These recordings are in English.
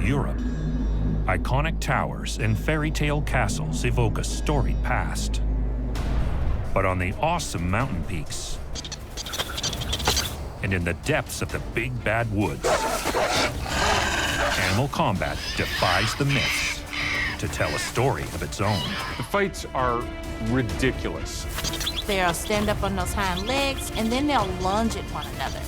Europe. Iconic towers and fairy tale castles evoke a storied past. But on the awesome mountain peaks and in the depths of the big bad woods, animal combat defies the myths to tell a story of its own. The fights are ridiculous. They'll stand up on those hind legs, and then they'll lunge at one another.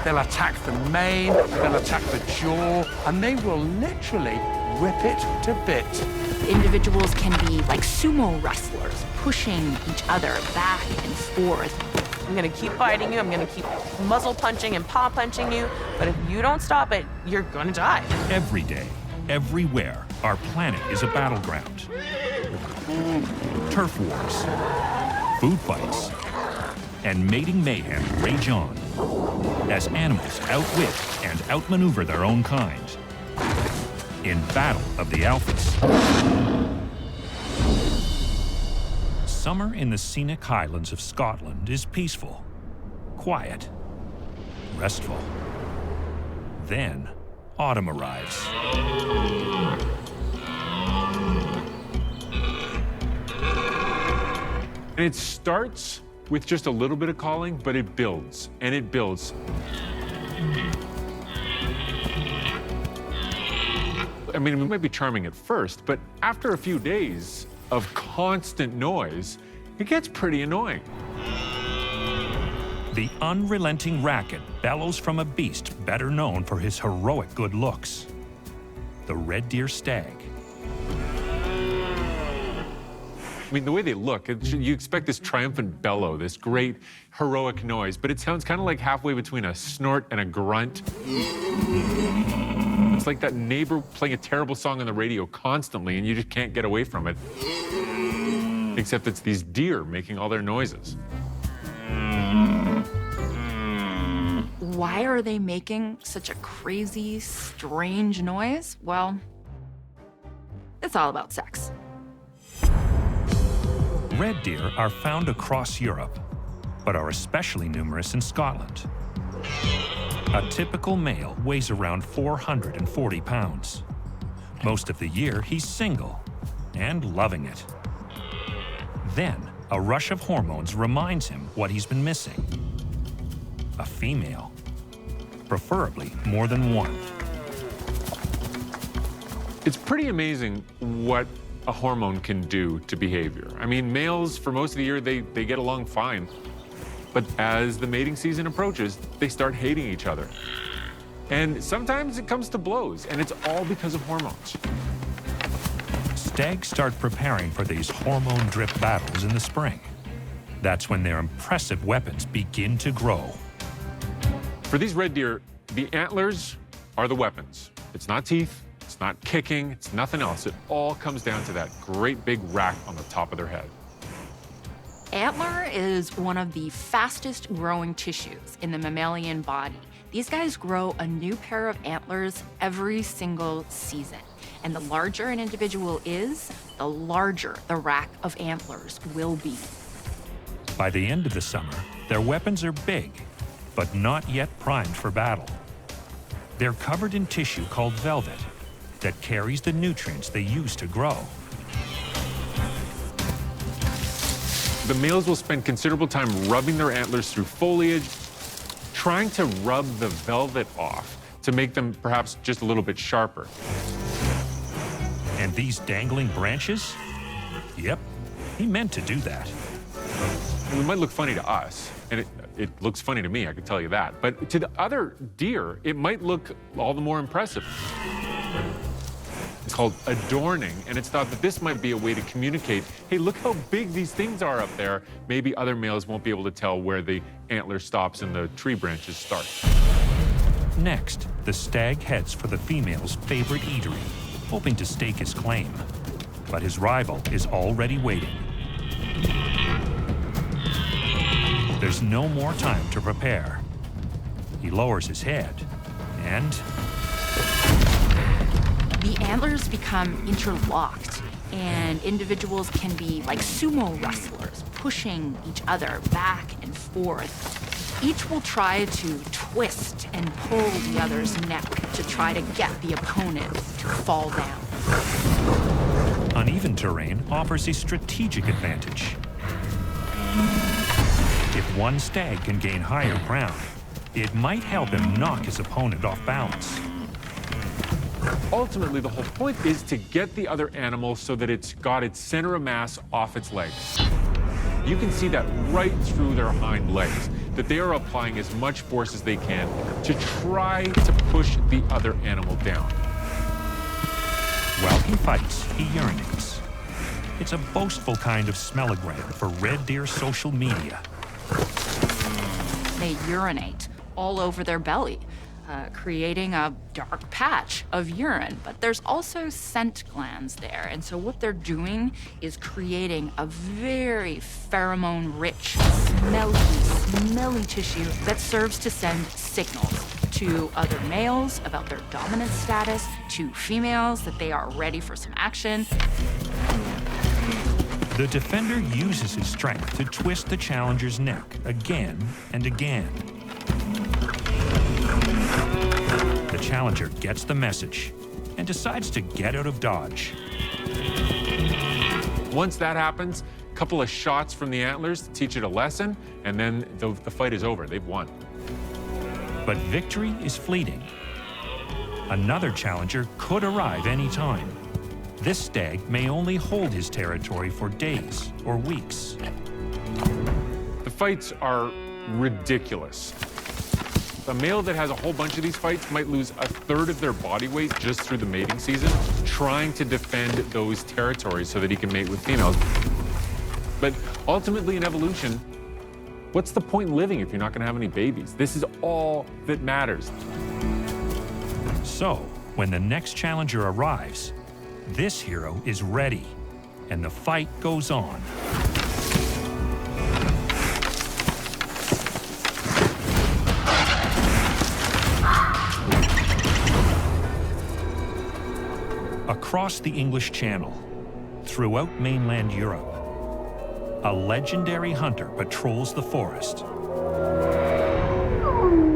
They'll attack the mane, they'll attack the jaw, and they will literally rip it to bits. Individuals can be like sumo wrestlers, pushing each other back and forth. I'm gonna keep fighting you, I'm gonna keep muzzle punching and paw punching you, but if you don't stop it, you're gonna die. Every day, everywhere, our planet is a battleground. Turf wars, food fights, and mating mayhem rage on as animals outwit and outmaneuver their own kind in Battle of the Alphas. Summer in the scenic highlands of Scotland is peaceful, quiet, restful. Then, autumn arrives. And it starts with just a little bit of calling, but it builds, and it builds. I mean, it might be charming at first, but after a few days of constant noise, it gets pretty annoying. The unrelenting racket bellows from a beast better known for his heroic good looks, the red deer stag. I mean, the way they look, you expect this triumphant bellow, this great heroic noise, but it sounds kind of like halfway between a snort and a grunt. It's like that neighbor playing a terrible song on the radio constantly and you just can't get away from it. Except it's these deer making all their noises. Why are they making such a crazy, strange noise? Well, it's all about sex. Red deer are found across Europe, but are especially numerous in Scotland. A typical male weighs around 440 pounds. Most of the year, he's single and loving it. Then, a rush of hormones reminds him what he's been missing. A female, preferably more than one. It's pretty amazing what a hormone can do to behavior. I mean, males, for most of the year, they get along fine. But as the mating season approaches, they start hating each other. And sometimes it comes to blows, and it's all because of hormones. Stags start preparing for these hormone-drip battles in the spring. That's when their impressive weapons begin to grow. For these red deer, the antlers are the weapons. It's not teeth, it's not kicking, it's nothing else. It all comes down to that great big rack on the top of their head. Antler is one of the fastest growing tissues in the mammalian body. These guys grow a new pair of antlers every single season. And the larger an individual is, the larger the rack of antlers will be. By the end of the summer, their weapons are big, but not yet primed for battle. They're covered in tissue called velvet that carries the nutrients they use to grow. The males will spend considerable time rubbing their antlers through foliage, trying to rub the velvet off to make them perhaps just a little bit sharper. And these dangling branches? Yep, he meant to do that. It might look funny to us, and it looks funny to me, I can tell you that. But to the other deer, it might look all the more impressive. It's called adorning, and it's thought that this might be a way to communicate, hey, look how big these things are up there. Maybe other males won't be able to tell where the antler stops and the tree branches start. Next, the stag heads for the female's favorite eatery, hoping to stake his claim. But his rival is already waiting. There's no more time to prepare. He lowers his head, and The antlers become interlocked, And individuals can be like sumo wrestlers, pushing each other back and forth. Each will try to twist and pull the other's neck to try to get the opponent to fall down. Uneven terrain offers a strategic advantage. If one stag can gain higher ground, it might help him knock his opponent off balance. Ultimately, the whole point is to get the other animal so that it's got its center of mass off its legs. You can see that right through their hind legs, that they are applying as much force as they can to try to push the other animal down. While he fights, he urinates. It's a boastful kind of smellogram for red deer social media. They urinate all over their belly, creating a dark patch of urine. But there's also scent glands there. And so what they're doing is creating a very pheromone-rich, smelly tissue that serves to send signals to other males about their dominant status, to females that they are ready for some action. The defender uses his strength to twist the challenger's neck again and again. The challenger gets the message and decides to get out of dodge. Once that happens, a couple of shots from the antlers to teach it a lesson, and then the fight is over. They've won. But victory is fleeting. Another challenger could arrive any time. This stag may only hold his territory for days or weeks. The fights are ridiculous. A male that has a whole bunch of these fights might lose a third of their body weight just through the mating season, trying to defend those territories so that he can mate with females. But ultimately in evolution, what's the point in living if you're not going to have any babies? This is all that matters. So, when the next challenger arrives, this hero is ready, and the fight goes on. Across the English Channel, throughout mainland Europe, a legendary hunter patrols the forest.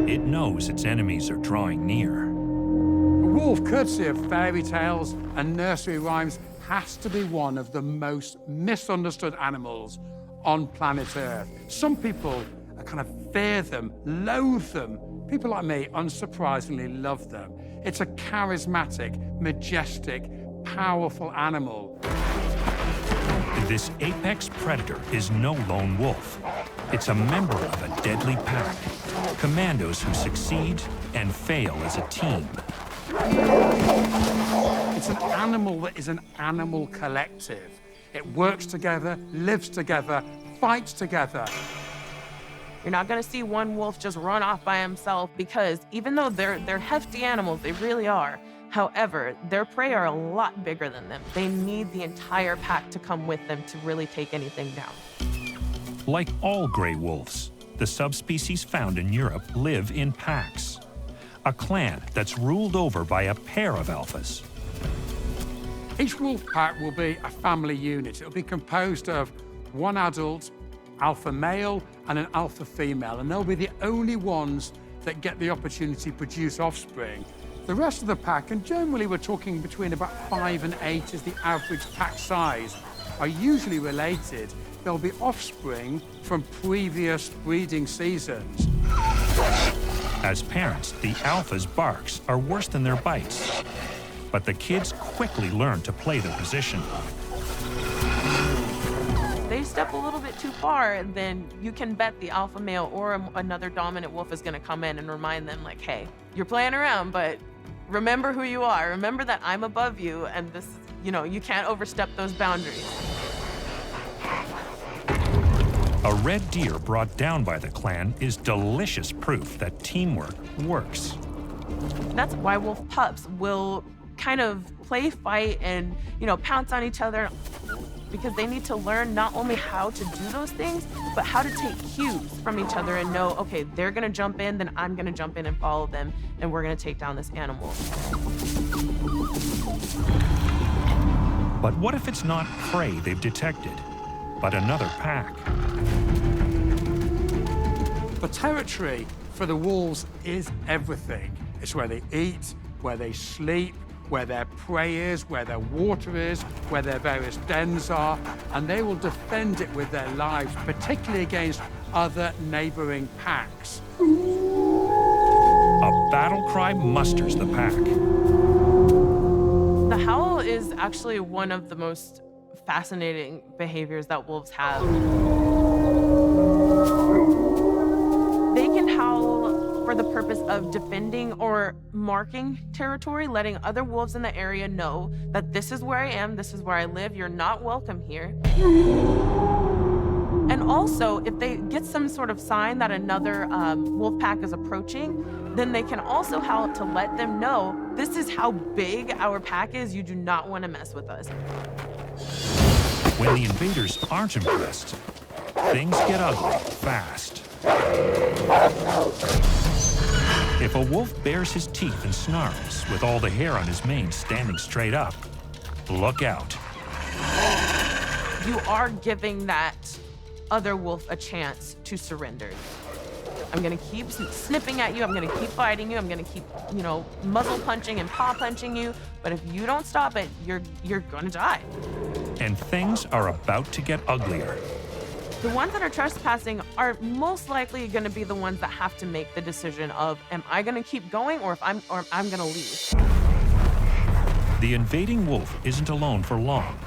It knows its enemies are drawing near. A wolf, courtesy of fairy tales and nursery rhymes, has to be one of the most misunderstood animals on planet Earth. Some people kind of fear them, loathe them. People like me, unsurprisingly, love them. It's a charismatic, majestic, powerful animal. This apex predator is no lone wolf. It's a member of a deadly pack, commandos who succeed and fail as a team. It's an animal that is an animal collective. It works together, lives together, fights together. You're not gonna see one wolf just run off by himself, because even though they're hefty animals, they really are. However, their prey are a lot bigger than them. They need the entire pack to come with them to really take anything down. Like all gray wolves, the subspecies found in Europe live in packs. A clan that's ruled over by a pair of alphas. Each wolf pack will be a family unit. It'll be composed of one adult alpha male and an alpha female, and they'll be the only ones that get the opportunity to produce offspring. The rest of the pack, and generally we're talking between about 5 and 8 is the average pack size, are usually related. There'll be offspring from previous breeding seasons. As parents, the alpha's barks are worse than their bites. But the kids quickly learn to play their position. If they step a little bit too far, then you can bet the alpha male or another dominant wolf is gonna come in and remind them, like, hey, you're playing around, but remember who you are. Remember that I'm above you, and this, you can't overstep those boundaries. A red deer brought down by the clan is delicious proof that teamwork works. That's why wolf pups will kind of play fight and, pounce on each other, because they need to learn not only how to do those things, but how to take cues from each other and know, okay, they're gonna jump in, then I'm gonna jump in and follow them, and we're gonna take down this animal. But what if it's not prey they've detected, but another pack? The territory for the wolves is everything. It's where they eat, where they sleep, where their prey is, where their water is, where their various dens are, and they will defend it with their lives, particularly against other neighboring packs. A battle cry musters the pack. The howl is actually one of the most fascinating behaviors that wolves have. They can howl for the purpose of defending or marking territory, letting other wolves in the area know that this is where I am, this is where I live, you're not welcome here. And also, if they get some sort of sign that another wolf pack is approaching, then they can also howl to let them know, this is how big our pack is, you do not want to mess with us. When the invaders aren't impressed, things get ugly fast. If a wolf bares his teeth and snarls, with all the hair on his mane standing straight up, look out. You are giving that other wolf a chance to surrender. I'm gonna keep snipping at you, I'm gonna keep fighting you, I'm gonna keep, muzzle punching and paw punching you, but if you don't stop it, you're gonna die. And things are about to get uglier. The ones that are trespassing are most likely gonna be the ones that have to make the decision of, am I gonna keep going or I'm gonna leave? The invading wolf isn't alone for long.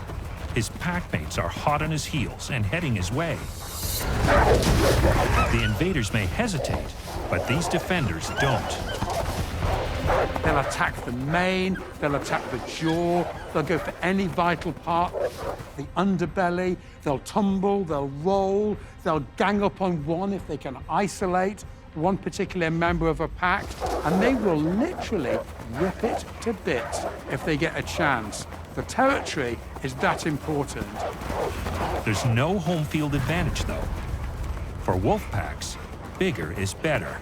His packmates are hot on his heels and heading his way. The invaders may hesitate, but these defenders don't. They'll attack the mane, they'll attack the jaw, they'll go for any vital part, the underbelly, they'll tumble, they'll roll, they'll gang up on one if they can isolate one particular member of a pack, and they will literally rip it to bits if they get a chance. The territory is that important. There's no home field advantage, though. For wolf packs, bigger is better.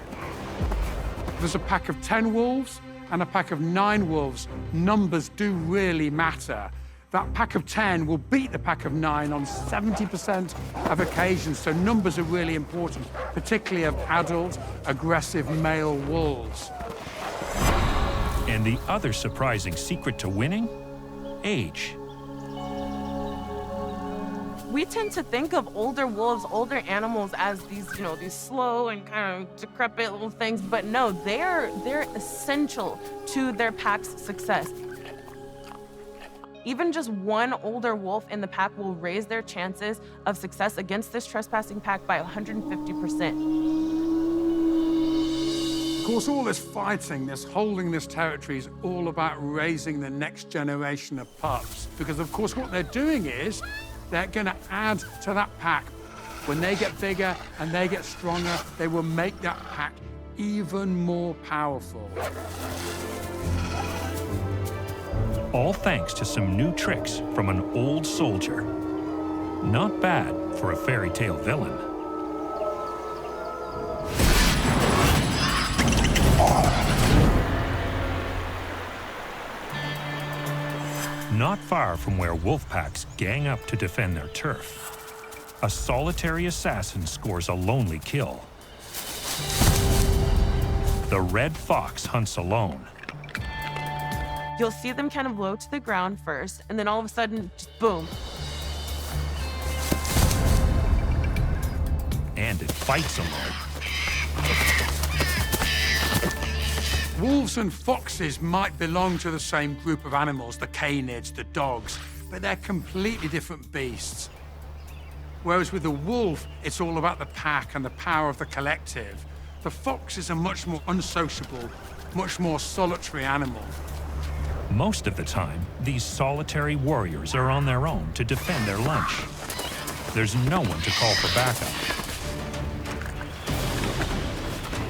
There's a pack of 10 wolves and a pack of 9 wolves. Numbers do really matter. That pack of 10 will beat the pack of 9 on 70% of occasions, so numbers are really important, particularly of adult, aggressive male wolves. And the other surprising secret to winning? Age. We tend to think of older wolves, older animals as these, these slow and kind of decrepit little things, but no, they're essential to their pack's success. Even just one older wolf in the pack will raise their chances of success against this trespassing pack by 150%. Of course, all this fighting, this holding this territory is all about raising the next generation of pups. Because, of course, what they're doing is they're going to add to that pack. When they get bigger and they get stronger, they will make that pack even more powerful. All thanks to some new tricks from an old soldier. Not bad for a fairy tale villain. Not far from where wolf packs gang up to defend their turf, a solitary assassin scores a lonely kill. The red fox hunts alone. You'll see them kind of low to the ground first, and then all of a sudden, just boom. And it fights alone. Wolves and foxes might belong to the same group of animals, the canids, the dogs, but they're completely different beasts. Whereas with the wolf, it's all about the pack and the power of the collective. The fox is a much more unsociable, much more solitary animal. Most of the time, these solitary warriors are on their own to defend their lunch. There's no one to call for backup.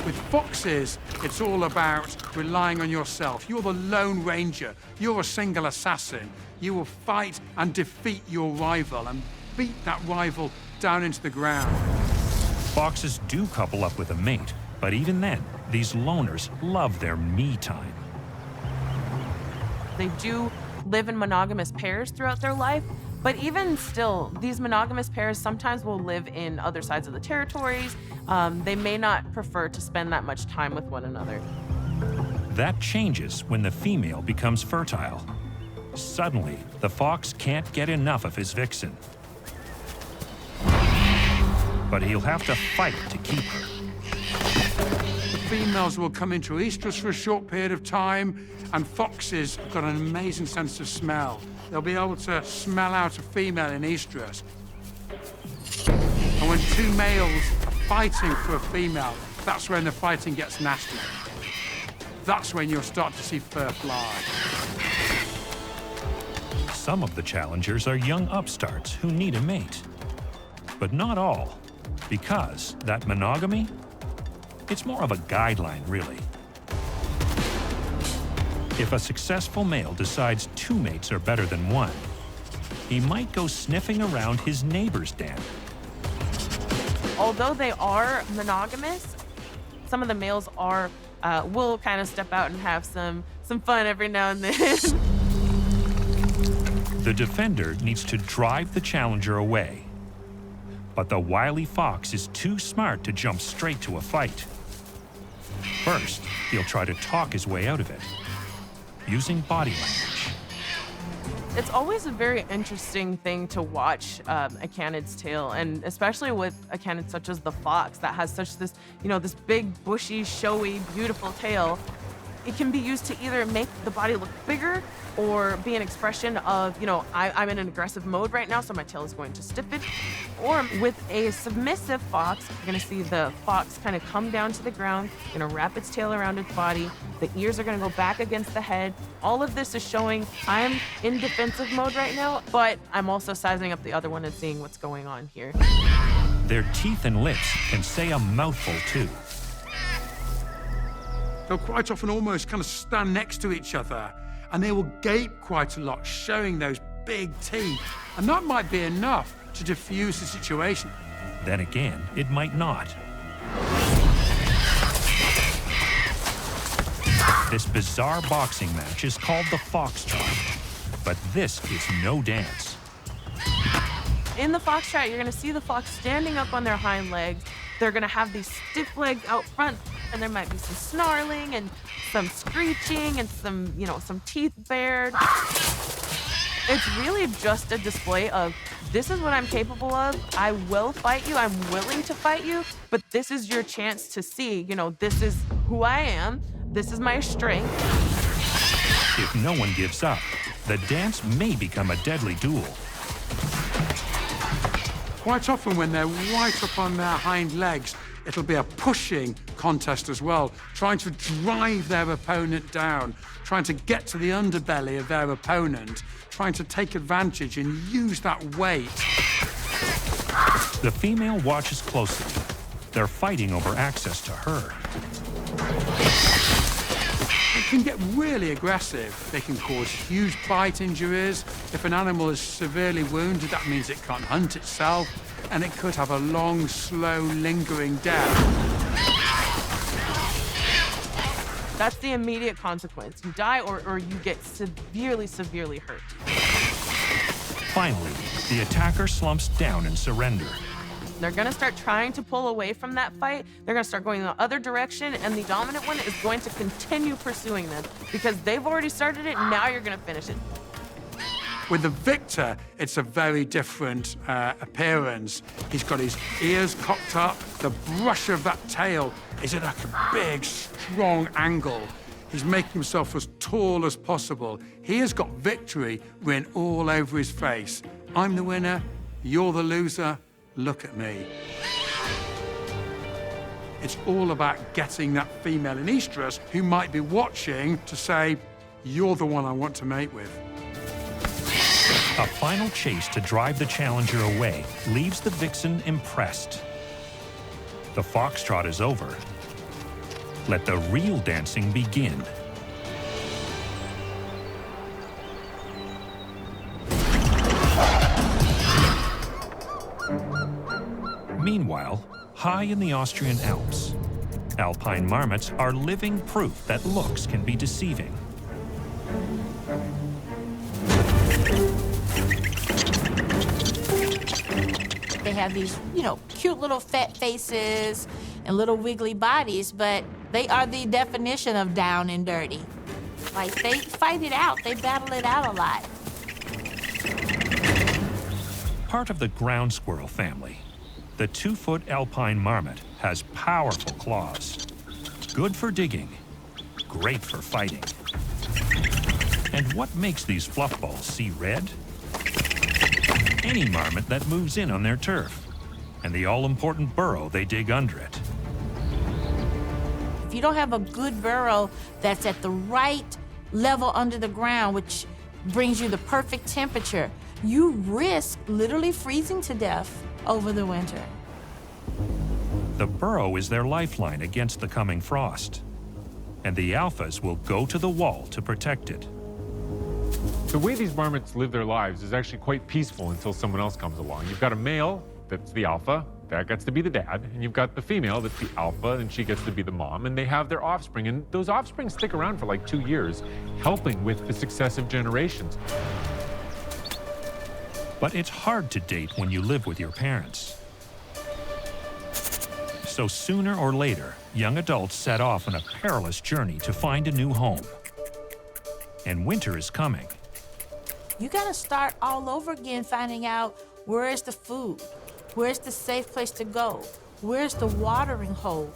With foxes, it's all about relying on yourself. You're the lone ranger. You're a single assassin. You will fight and defeat your rival and beat that rival down into the ground. Foxes do couple up with a mate, but even then, these loners love their me time. They do live in monogamous pairs throughout their life. But even still, these monogamous pairs sometimes will live in other sides of the territories. They may not prefer to spend that much time with one another. That changes when the female becomes fertile. Suddenly, the fox can't get enough of his vixen. But he'll have to fight to keep her. The females will come into estrus for a short period of time, and foxes have got an amazing sense of smell. They'll be able to smell out a female in estrus. And when two males are fighting for a female, that's when the fighting gets nasty. That's when you'll start to see fur fly. Some of the challengers are young upstarts who need a mate. But not all, because that monogamy, it's more of a guideline, really. If a successful male decides two mates are better than one, he might go sniffing around his neighbor's den. Although they are monogamous, some of the males will kind of step out and have some fun every now and then. The defender needs to drive the challenger away. But the wily fox is too smart to jump straight to a fight. First, he'll try to talk his way out of it, using body language. It's always a very interesting thing to watch a canid's tail, and especially with a canid such as the fox that has such this, this big, bushy, showy, beautiful tail. It can be used to either make the body look bigger or be an expression of, I'm in an aggressive mode right now, so my tail is going to stiffen. Or with a submissive fox, you're gonna see the fox kind of come down to the ground, gonna wrap its tail around its body, the ears are gonna go back against the head. All of this is showing I'm in defensive mode right now, but I'm also sizing up the other one and seeing what's going on here. Their teeth and lips can say a mouthful too. They'll quite often almost kind of stand next to each other, and they will gape quite a lot, showing those big teeth. And that might be enough to diffuse the situation. Then again, it might not. This bizarre boxing match is called the foxtrot, but this is no dance. In the foxtrot, you're gonna see the fox standing up on their hind legs. They're gonna have these stiff legs out front, and there might be some snarling and some screeching and some teeth bared. It's really just a display of, this is what I'm capable of. I will fight you. I'm willing to fight you, but this is your chance to see, this is who I am. This is my strength. If no one gives up, the dance may become a deadly duel. Quite often when they're right up on their hind legs, it'll be a pushing contest as well, trying to drive their opponent down, trying to get to the underbelly of their opponent, trying to take advantage and use that weight. The female watches closely. They're fighting over access to her. It can get really aggressive. They can cause huge bite injuries. If an animal is severely wounded, that means it can't hunt itself, and it could have a long, slow, lingering death. That's the immediate consequence. You die or you get severely, severely hurt. Finally, the attacker slumps down and surrenders. They're gonna start trying to pull away from that fight. They're gonna start going the other direction, and the dominant one is going to continue pursuing them because they've already started it, now you're gonna finish it. With the victor, it's a very different appearance. He's got his ears cocked up. The brush of that tail is at like a big, strong angle. He's making himself as tall as possible. He has got victory written all over his face. I'm the winner, you're the loser, look at me. It's all about getting that female in estrus who might be watching to say, you're the one I want to mate with. A final chase to drive the challenger away leaves the vixen impressed. The foxtrot is over. Let the real dancing begin. Meanwhile, high in the Austrian Alps, Alpine marmots are living proof that looks can be deceiving. they have these, cute little fat faces and little wiggly bodies, but they are the definition of down and dirty. Like, they fight it out, they battle it out a lot. Part of the ground squirrel family, the 2-foot Alpine marmot has powerful claws. Good for digging, great for fighting. And what makes these fluff balls see red? Any marmot that moves in on their turf, and the all-important burrow they dig under it. If you don't have a good burrow that's at the right level under the ground, which brings you the perfect temperature, you risk literally freezing to death over the winter. The burrow is their lifeline against the coming frost, and the alphas will go to the wall to protect it. The way these marmots live their lives is actually quite peaceful until someone else comes along. You've got a male, that's the alpha, that gets to be the dad, and you've got the female, that's the alpha, and she gets to be the mom, and they have their offspring, and those offspring stick around for like 2 years, helping with the successive generations. But it's hard to date when you live with your parents. So sooner or later, young adults set off on a perilous journey to find a new home. And winter is coming. You gotta start all over again finding out where is the food, where's the safe place to go, where's the watering hole.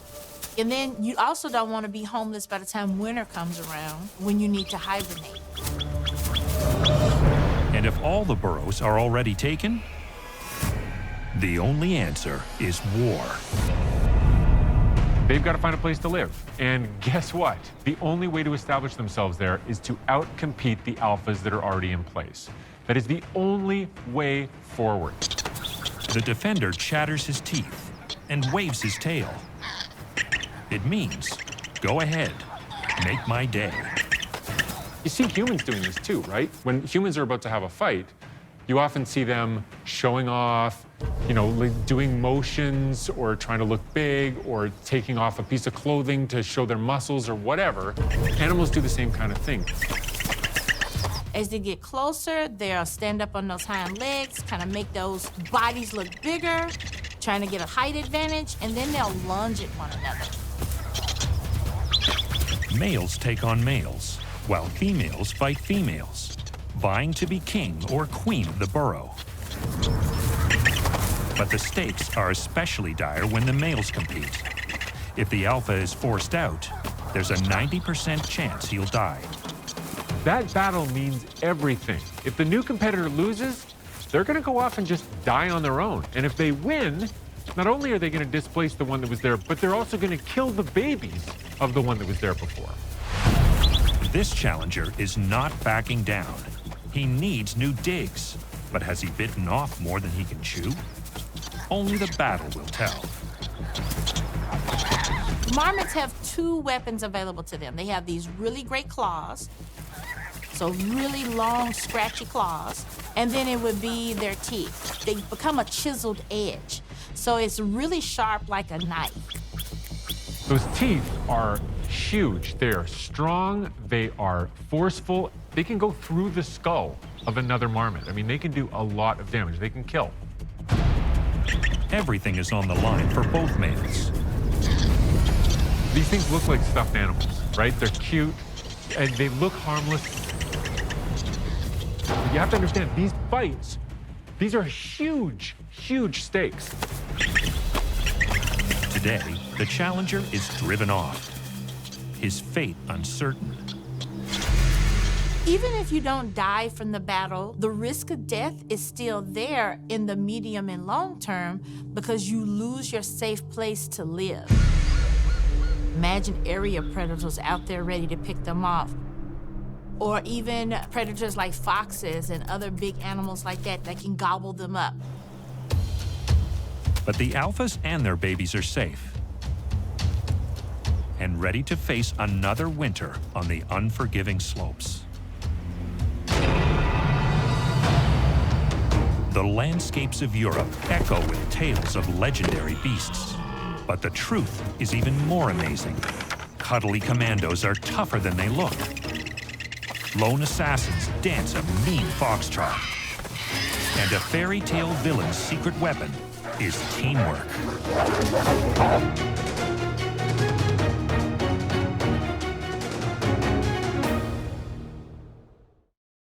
And then you also don't want to be homeless by the time winter comes around when you need to hibernate. And if all the burrows are already taken, the only answer is war. They've got to find a place to live. And guess what? The only way to establish themselves there is to outcompete the alphas that are already in place. That is the only way forward. The defender chatters his teeth and waves his tail. It means, go ahead, make my day. You see humans doing this too, right? When humans are about to have a fight, you often see them showing off, like doing motions or trying to look big or taking off a piece of clothing to show their muscles or whatever. Animals do the same kind of thing. As they get closer, they'll stand up on those hind legs, kind of make those bodies look bigger, trying to get a height advantage, and then they'll lunge at one another. Males take on males, while females fight females, vying to be king or queen of the burrow. But the stakes are especially dire when the males compete. If the alpha is forced out, there's a 90% chance he'll die. That battle means everything. If the new competitor loses, they're going to go off and just die on their own. And if they win, not only are they going to displace the one that was there, but they're also going to kill the babies of the one that was there before. This challenger is not backing down. He needs new digs. But has he bitten off more than he can chew? Only the battle will tell. Marmots have 2 weapons available to them. They have these really great claws, so really long, scratchy claws, and then it would be their teeth. They become a chiseled edge, so it's really sharp like a knife. Those teeth are huge. They are strong, they are forceful. They can go through the skull of another marmot. I mean, they can do a lot of damage. They can kill. Everything is on the line for both males. These things look like stuffed animals, right? They're cute, and they look harmless. You have to understand, these fights, these are huge, huge stakes. Today, the challenger is driven off, his fate uncertain. Even if you don't die from the battle, the risk of death is still there in the medium and long term because you lose your safe place to live. Imagine area predators out there ready to pick them off. Or even predators like foxes and other big animals like that can gobble them up. But the alphas and their babies are safe and ready to face another winter on the unforgiving slopes. The landscapes of Europe echo with tales of legendary beasts. But the truth is even more amazing. Cuddly commandos are tougher than they look. Lone assassins dance a mean foxtrot. And a fairy tale villain's secret weapon is teamwork.